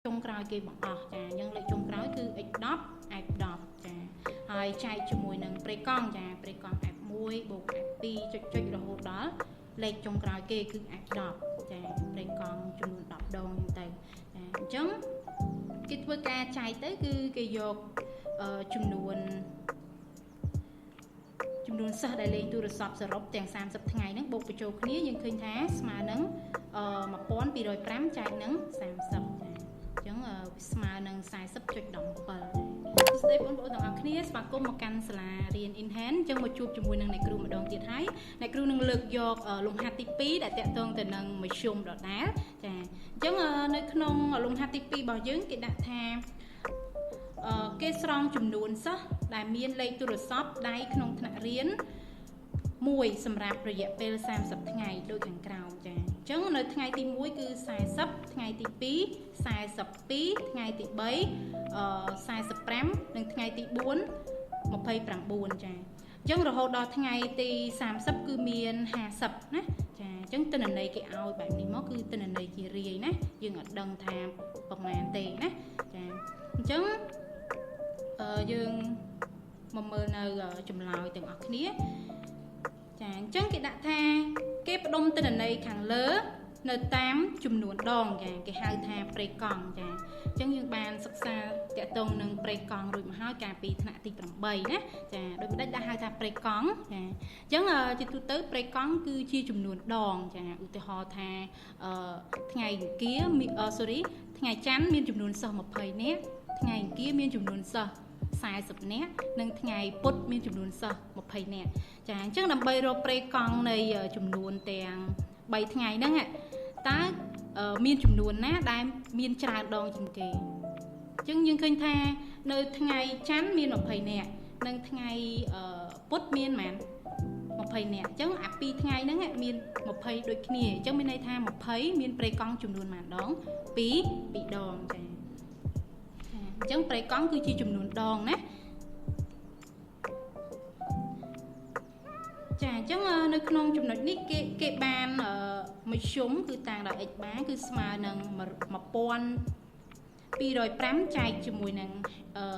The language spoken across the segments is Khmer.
ចុងក្រោយគេបង្អស់ចាអញ្ចឹងលេខចុងក្រោយគឺ x 10 f 10ចាហើយចែកជាមួយនឹងព្រៃកង់ចាព្រៃកង់ f 1បូក f 2ចុចរហូតដល់លេខចុងក្រោយគេគឺ f 10ចាព្រៃកង់ចំនួន10ដងទៅចាអញ្ចឹងគេធ្វើការចែកទៅគឺគេយកចំនួនសិស្សដែលលេងទូរស័ព្ទសរុបទាំង30ថ្ងៃហ្នឹងបូកបញ្ចូលគ្នាយើងឃើញថាស្មើនឹង1205ចែកនឹង30ចាអញ្ចឹងស្មើនឹង40.17សួស្តីបងប្អូនទាំងអស់គ្នាស្វាគមន៍មកកាន់សាលារៀន Inhand អញ្ចឹងមកជួបជាមួយនឹងអ្នកគ្រូម្ដងទៀតហើយអ្នកគ្រូនឹងលើកយកលំហាត់ទី2ដែលតាក់ទងទៅនឹងមធ្យមដដែលចាអញ្ចឹងនៅក្នុងលំហាត់ទី2របស់យើងគេដាក់ថាគេស្រង់ចំនួនសិស្សដែលមានលេខទូរស័ព្ទដៃក្នុងថ្នាក់រៀនមួយសម្រាប់រយៈពេល30ថ្ងៃដូចខាងក្រោមចាអញ្ចឹងនៅថ្ងៃទី1គឺ40ថ្ងៃទី2 42ថ្ងៃទី3 45និងថ្ងៃទី4 29ចាអញ្ចឹងរហូតដល់ថ្ងៃទី30គឺមាន50ណាចាអញ្ចឹងទិន្នន័យគេឲ្យបែបនេះមកគឺទិន្នន័យជារាយណាយើងអត់ដឹងថាប្រមាណទេណាចាអញ្ចឹងយើងមកមើលនៅចម្លើយទាំងអស់គ្នាចាអញ្ចឹងគេដាក់ថាគេផ្ដុំទិន្នន័យខាងលើនៅតាមចំនួនដងចាគេហៅថាព្រៃកង់ចាអញ្ចឹងយើងបានសិក្សាតាក់ទងនឹងព្រៃកង់រួចមកហើយកាលពីថ្នាក់ទី8ណាចាដូចម្ដេចដាក់ហៅថាព្រៃកង់ចាអញ្ចឹងជាទូទៅព្រៃកង់គឺជាចំនួនដងចាឧទាហរណ៍ថាថ្ងៃអង្គារថ្ងៃច័ន្ទមានចំនួនសិស្ស20នាក់ថ្ងៃអង្គារមានចំនួនសិស្ស40នាក់និងថ្ងៃពុធមានចំនួនសិស្ស20នាក់ចាអញ្ចឹងដើម្បីរកព្រៃកង់នៃចំនួនទាំង3ថ្ងៃហ្នឹងតើមានចំនួនណាដែលមានច្រើនដងជាងគេអញ្ចឹងយើងឃើញថានៅថ្ងៃច័ន្ទមាន20នាក់និងថ្ងៃពុធមានប៉ុន្មាន20នាក់អញ្ចឹងអា2ថ្ងៃហ្នឹងមាន20ដូចគ្នាអញ្ចឹងមានន័យថា20មានព្រៃកង់ចំនួនប៉ុន្មានដង2ដងចាអញ្ចឹងព្រៃកង់គឺជាចំនួនដងណាចាអញ្ចឹងនៅក្នុងចំណុចនេះគេបានមធ្យមគឺតាំងដល់ x បាគឺស្មើនឹង1205ចែកជាមួយនឹង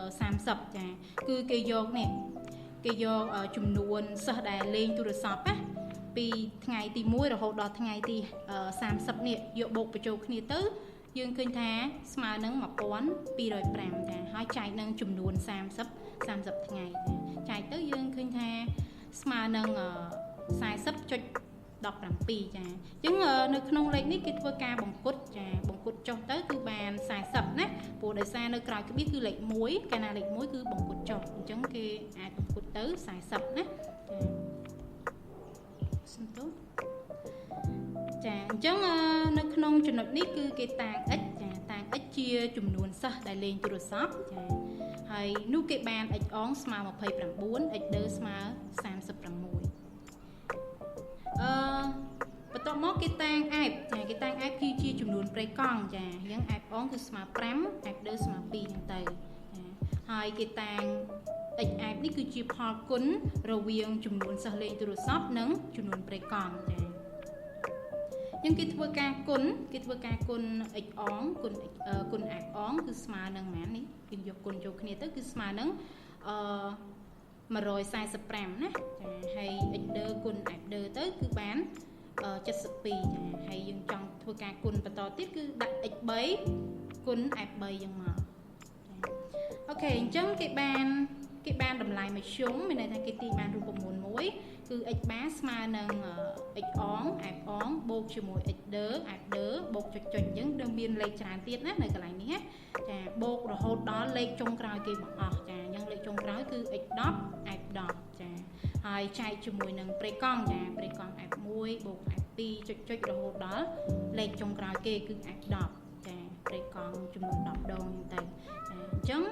30ចាគឺគេយកនេះគេយកចំនួនសិស្សដែលលេងទូរស័ព្ទណាពីថ្ងៃទី1រហូតដល់ថ្ងៃទី30នេះយកបូកបញ្ចូលគ្នាទៅយើងឃើញថាស្មើនឹង1205ចាហើយចែកនឹងចំនួន30ថ្ងៃចែកទៅយើងឃើញថាស្មើនឹង40.17ចាអញ្ចឹងនៅក្នុងលេខនេះគេធ្វើការបង្គុតចាបង្គុតចុះទៅគឺបាន40ណាព្រោះដោយសារនៅក្រោយក្បៀសគឺលេខ1កាលណាលេខ1គឺបង្គុតចុះអញ្ចឹងគេអាចបង្គុតទៅ40ណាចាសំទោសចាអញ្ចឹងនៅក្នុងចំណុចនេះគឺគេតាំង x ចាតាំង x ជាចំនួនសិស្សដែលលេងទូរស័ព្ទចាហើយនោះគេបាន x អងស្មើ29 x ដឺស្មើ36បន្ទាប់មកគេតាំង f ចាគេតាំង f គឺជាចំនួនព្រៃកង់ចាអញ្ចឹង f អងគឺស្មើ5 f ដឺស្មើ2ហ្នឹងទៅចាហើយគេតាំង x f នេះគឺជាផលគុណរវាងចំនួនសិស្សលេងទូរស័ព្ទនិងចំនួនព្រៃកង់ចាយើងគេធ្វើការគុណx អងគុណ f អងគឺស្មើនឹងប៉ុន្មាននេះគេយកគុណចូលគ្នាទៅគឺស្មើនឹង145ណាចាហើយ x ដឺគុណ f ដឺទៅគឺបាន72ចាហើយយើងចង់ធ្វើការគុណបន្តទៀតគឺដាក់ x 3គុណ f 3យ៉ាងមកអូខេអញ្ចឹងគេបានតម្លៃមធ្យមមានន័យថាគេទាញបានរូបមន្តមួយគឺ x បាស្មើនឹង x អង f អងបូកជាមួយ x ដឺ f ដឺបូកចុចអញ្ចឹងនឹងមានលេខច្រើនទៀតណានៅកន្លែងនេះណាចាបូករហូតដល់លេខចុងក្រោយគេបង្អស់ចាអញ្ចឹងលេខចុងក្រោយគឺ x 10 f 10ចាហើយចែកជាមួយនឹងព្រៃកង់ចាព្រៃកង់ f 1បូក f 2ចុចរហូតដល់លេខចុងក្រោយគេគឺ f 10ចាព្រៃកង់ចំនួន10ដងទៅចាអញ្ចឹង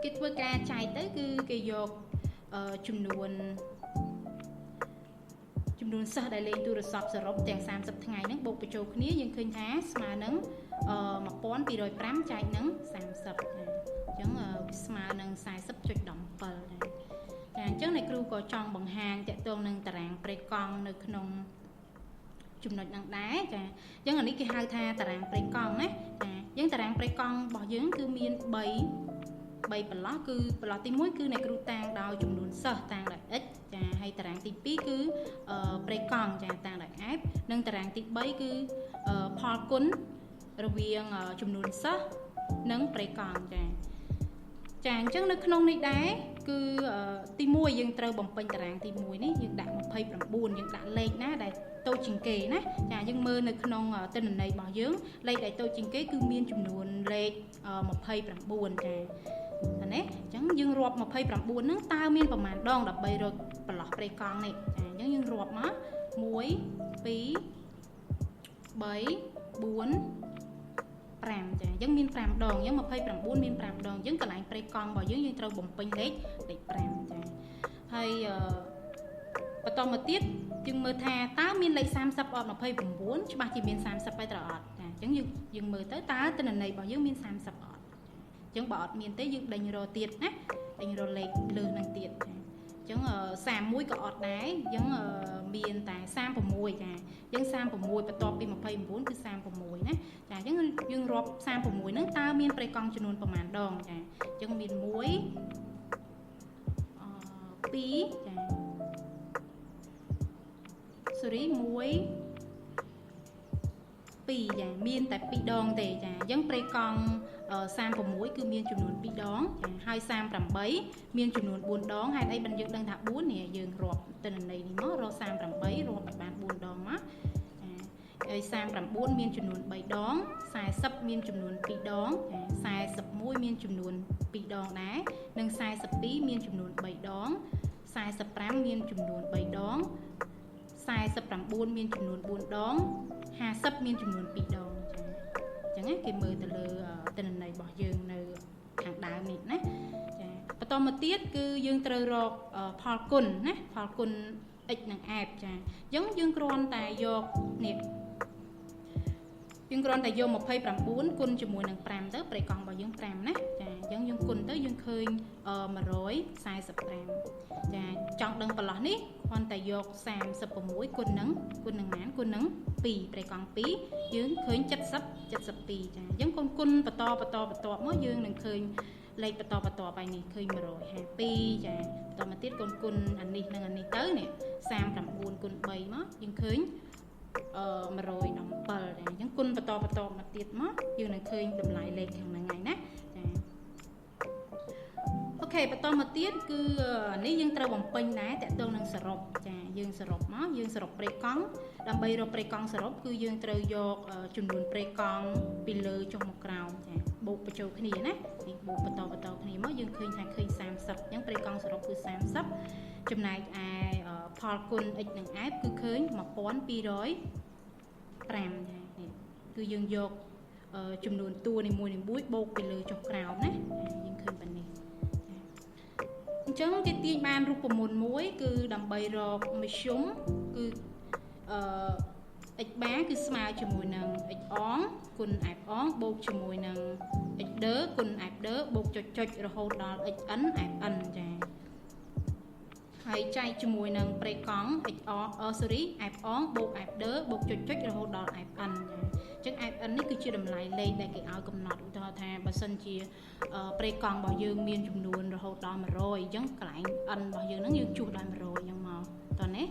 គេធ្វើការចែកទៅគឺគេយកចំនួនសិស្សដែលលេងទូរស័ព្ទសរុបទាំង30ថ្ងៃហ្នឹងបូកបញ្ចូលគ្នាយើងឃើញថាស្មើនឹង1205ចែកនឹង30ចាអញ្ចឹងស្មើនឹង40.17ចាអញ្ចឹងអ្នកគ្រូក៏ចង់បង្ហាញតាក់ទងនឹងតារាងព្រៃកង់នៅក្នុង ចំណុចនឹងដែរចាអញ្ចឹងអានេះគេហៅថាតារាងព្រៃកង់ណាចាអញ្ចឹងតារាងព្រៃកង់របស់យើងគឺមាន3ប្រឡោះគឺប្រឡោះទី1គឺអ្នកគ្រូតាំងដោយចំនួនសិស្សតាំងដោយ x ចាហើយតារាងទី2គឺព្រៃកង់ចាតាំងដោយ f និងតារាងទី3គឺផលគុណរវាងចំនួនសិស្សនិងព្រៃកង់ចាអញ្ចឹងនៅក្នុងនេះដែរគឺទី1យើងត្រូវបំពេញតារាងទី1នេះយើងដាក់29យើងដាក់លេខណាដែលតូចជាងគេណាចាយើងមើលនៅក្នុងទិន្នន័យរបស់យើងលេខដែលតូចជាងគេគឺមានចំនួនលេខ29ចាអានេះអញ្ចឹងយើងរាប់29ហ្នឹងតើមានប្រមាណដងដើម្បីរកប្រឡោះព្រៃកង់នេះចាអញ្ចឹងយើងរាប់មក1 2 3 4 5ចាអញ្ចឹងមាន5ដងអញ្ចឹង29មាន5ដងអញ្ចឹងកន្លែងព្រៃកង់របស់យើងត្រូវបំពេញលេខ5ចាហើយបន្តមកទៀតយើងមើលថាតើមានលេខ30អត់29ច្បាស់ជាមាន30ហើយត្រូវអត់ចាអញ្ចឹងយើងមើលទៅតើទិន្នន័យរបស់យើងមាន30អត់អញ្ចឹងបើអត់មានទេយើងដេញរកទៀតណាដេញរកលេខលើសនឹងទៀតចាអញ្ចឹង31ក៏អត់ដែរអញ្ចឹងមានតែ36ចាអញ្ចឹង36បន្ទាប់ពី29គឺ36ណាចាអញ្ចឹងយើងរាប់36ហ្នឹងតើមានព្រៃកង់ចំនួនប្រមាណដងចាអញ្ចឹងមាន1 2ចា sorry 1 2ចាមានតែ2ដងទេចាអញ្ចឹងព្រៃកង់36គឺមានចំនួន2ដងចាហើយ38មានចំនួន4ដងហេតុអីបានយើងដឹងថា4នេះយើងរាប់ទិន្នន័យនេះមករក38រាប់ឲ្យបាន4ដងមកចាហើយ39មានចំនួន3ដង40មានចំនួន2ដងចា41មានចំនួន2ដងដែរនិង42មានចំនួន3ដង45មានចំនួន3ដង49មានចំនួន4ដង50មានចំនួន2ដងចាអញ្ចឹងគេមើលទៅលើទិន្នន័យរបស់យើងនៅខាងដើមនេះណាចាបន្តមកទៀតគឺយើងត្រូវរកផលគុណណាផលគុណ x និង f ចាអញ្ចឹងយើងគ្រាន់តែយកនេះយើងគ្រាន់តែយក29គុណជាមួយនឹង5ទៅព្រៃកង់របស់យើង5ណាចាអញ្ចឹងយើងគុណទៅយើងឃើញ145ចាចង់ដឹងប្រឡោះនេះគ្រាន់តែយក36គុណនឹងប៉ុន្មានគុណនឹង2ព្រៃកង់2យើងឃើញ70 72ចាអញ្ចឹងគុណបន្តមកយើងនឹងឃើញលេខបន្តបាយនេះឃើញ152ចាបន្តមកទៀតគុណអានេះនិងអានេះទៅនេះ39គុណ3មកយើងឃើញ117ដែរអញ្ចឹងគុណបន្តមកទៀតមកយើងនឹងឃើញតម្លៃលេខខាងហ្នឹងហើយណាចាអូខេបន្តមកទៀតគឺនេះយើងត្រូវបំពេញដែរតកតងនឹងសរុបចាយើងសរុបមកយើងសរុបព្រៃកង់ដើម្បីរកព្រៃកង់សរុបគឺយើងត្រូវយកចំនួនព្រៃកង់ពីលើចុះមកក្រោមចាបូកបញ្ចូលគ្នាណានេះបូកបន្តគ្នាមកយើងឃើញថាឃើញ30អញ្ចឹងព្រៃកង់សរុបគឺ30ចំណែកឯផលគុណ x និង f គឺឃើញ1205ចានេះគឺយើងយកចំនួនតួនីមួយបូកពីលើចុះក្រោមណាយើងឃើញប៉ុណ្នេះអញ្ចឹងគេទាញបានរូបមន្តមួយគឺដើម្បីរកមធ្យមគឺx បាគឺស្មើជាមួយនឹង x អងគុណ f អងបូកជាមួយនឹង x ដឺគុណ f ដឺបូកចុចរហូតដល់ xn fn ចាហើយចែកជាមួយនឹងព្រៃកង់ x អងf អងបូក f ដឺបូកចុចរហូតដល់ fn ចាអញ្ចឹង fn នេះគឺជាតម្លៃលេខដែលគេឲ្យកំណត់ឧទាហរណ៍ថាបើសិនជាព្រៃកង់របស់យើងមានចំនួនរហូតដល់100អញ្ចឹងកន្លែង n របស់យើងហ្នឹងយើងជួសដល់100អញ្ចឹងមកតោះណា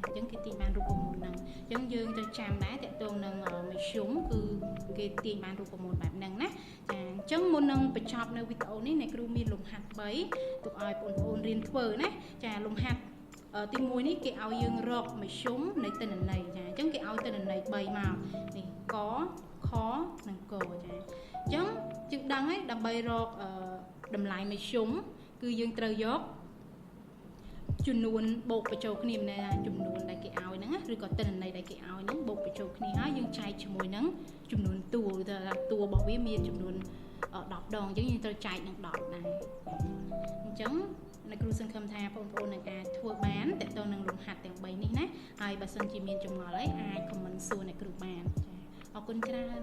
អញ្ចឹងគេទាញបានរូបមន្តហ្នឹងអញ្ចឹងយើងត្រូវចាំដែរតកតងនឹងមធ្យមគឺគេទាញបានរូបមន្តបែបហ្នឹងណាចាអញ្ចឹងមុននឹងបញ្ចប់នៅវីដេអូនេះអ្នកគ្រូមានលំហាត់3ទុកឲ្យបងប្អូនរៀនធ្វើណាចាលំហាត់ទី1នេះគេឲ្យយើងរកមធ្យមនៃទិន្នន័យចាអញ្ចឹងគេឲ្យទិន្នន័យ3មកនេះកខនិងកចាអញ្ចឹងយើងដឹងហើយដើម្បីរកតម្លៃមធ្យមគឺយើងត្រូវយកចំនួនបូកបញ្ចូលគ្នាមានន័យថាចំនួនដែលគេឲ្យហ្នឹងឬក៏ទិន្នន័យដែលគេឲ្យហ្នឹងបូកបញ្ចូលគ្នាហើយយើងចែកជាមួយនឹងចំនួនតួថាតួរបស់វាមានចំនួន10ដងអញ្ចឹងយើងត្រូវចែកនឹង10ដែរអញ្ចឹងអ្នកគ្រូសង្ឃឹមថាបងប្អូននឹងអាចធ្វើបានតើតើនឹងលំហាត់ទាំង3នេះណាហើយបើសិនជាមានចម្ងល់អីអាច comment សួរអ្នកគ្រូបានចាអរគុណច្រើន